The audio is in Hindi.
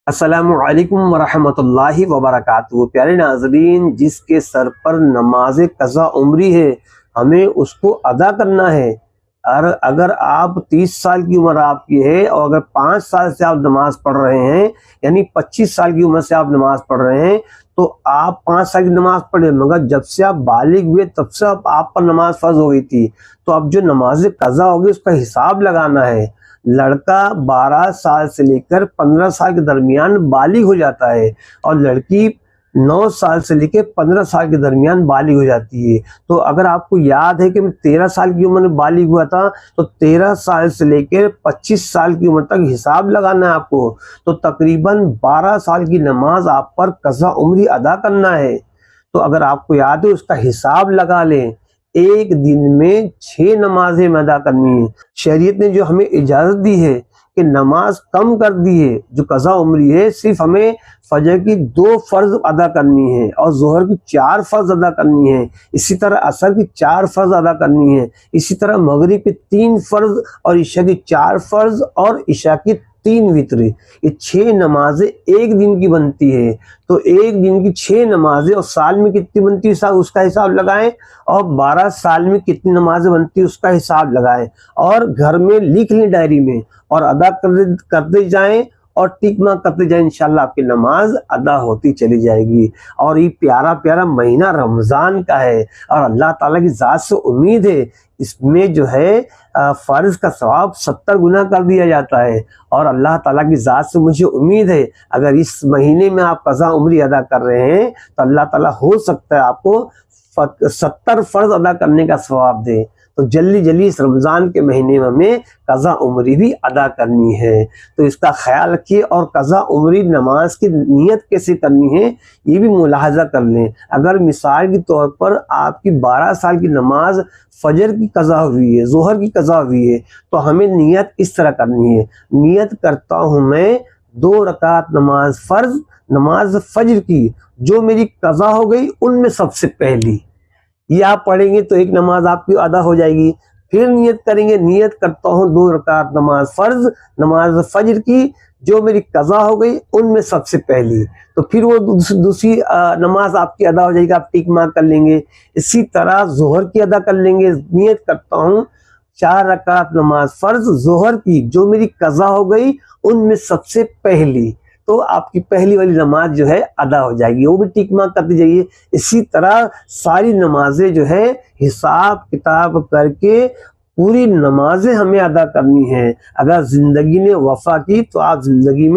अस्सलामुअलैकुम वरहमतुल्लाहि वबरकातुहू। प्यारे नाज़रीन, जिसके सर पर नमाज कज़ा उम्री है हमें उसको अदा करना है। और अगर आप 30 साल की उम्र आपकी है और अगर 5 साल से आप नमाज पढ़ रहे हैं, यानी 25 साल की उम्र से आप नमाज पढ़ रहे हैं, तो आप 5 साल की नमाज पढ़े, मगर जब से आप बालिग हुए तब से आप पर नमाज फ़र्ज हो गई थी। तो अब जो नमाज कज़ा होगी उसका हिसाब लगाना है। लड़का 12 साल से लेकर 15 साल के दरमियान बालिग हो जाता है और लड़की 9 साल से लेकर 15 साल के दरमियान बालिग हो जाती है। तो अगर आपको याद है कि मैं 13 साल की उम्र में बालिग हुआ था, तो 13 साल से लेकर 25 साल की उम्र तक हिसाब लगाना है आपको। तो तकरीबन 12 साल की नमाज आप पर कज़ा उम्री अदा करना है। तो अगर आपको याद है उसका हिसाब लगा लें। एक दिन में 6 नमाजें अदा करनी है। शरीयत ने जो हमें इजाज़त दी है कि नमाज कम कर दी है, जो कज़ा उम्री है, सिर्फ हमें फजर की 2 फ़र्ज अदा करनी है और ज़ोहर की 4 फ़र्ज अदा करनी है। इसी तरह असर की 4 फ़र्ज अदा करनी है। इसी तरह मगरिब की 3 फ़र्ज और इशा की 4 फ़र्ज और इशा की 3 वित्र। ये 6 नमाजें एक दिन की बनती है। तो एक दिन की 6 नमाजें और साल में कितनी बनती है उसका हिसाब लगाएं, और 12 साल में कितनी नमाजें बनती है उसका हिसाब लगाएं और घर में लिख लें डायरी में और अदा करते जाएं और टिक मार्क करते जाएं। इंशाल्लाह आपकी नमाज अदा होती चली जाएगी। और ये प्यारा प्यारा महीना रमज़ान का है और अल्लाह ताला की ज़ात से उम्मीद है इसमें जो है फ़र्ज का सवाब 70 गुना कर दिया जाता है। और अल्लाह ताला की ज़ात से मुझे उम्मीद है अगर इस महीने में आप कज़ा उम्री अदा कर रहे हैं तो अल्लाह ताला हो सकता है आपको 70 फ़र्ज अदा करने का सवाब दे। तो जल्दी जल्दी इस रमज़ान के महीने में हमें कज़ा उम्री भी अदा करनी है। तो इसका ख्याल रखिए। और कज़ा उम्री नमाज की नियत कैसे करनी है ये भी मुलाहजा कर लें। अगर मिसाल के तौर पर आपकी 12 साल की नमाज फजर की कज़ा हुई है, ज़ोहर की कज़ा हुई है, तो हमें नियत इस तरह करनी है। नियत करता हूँ मैं 2 रकात नमाज फ़र्ज नमाज फजर की जो मेरी कज़ा हो गई उनमें सबसे पहली। ये आप पढ़ेंगे तो एक नमाज आपकी अदा हो जाएगी। फिर नियत करेंगे, नियत करता हूँ 2 रकात नमाज फ़र्ज नमाज फजर की जो मेरी कज़ा हो गई उनमें सबसे पहली। तो फिर वो दूसरी नमाज आपकी अदा हो जाएगी, आप टिक मार्क कर लेंगे। इसी तरह ज़ोहर की अदा कर लेंगे। नियत करता हूँ 4 रकात नमाज फ़र्ज ज़ोहर की जो मेरी कज़ा हो गई उनमें सबसे पहली। तो आपकी पहली वाली नमाज जो है अदा हो जाएगी, वो भी टिक मार्क करती जाइए। इसी तरह सारी नमाजें जो है हिसाब किताब करके पूरी नमाजें हमें अदा करनी है। अगर ज़िंदगी ने वफ़ा की तो आप ज़िंदगी में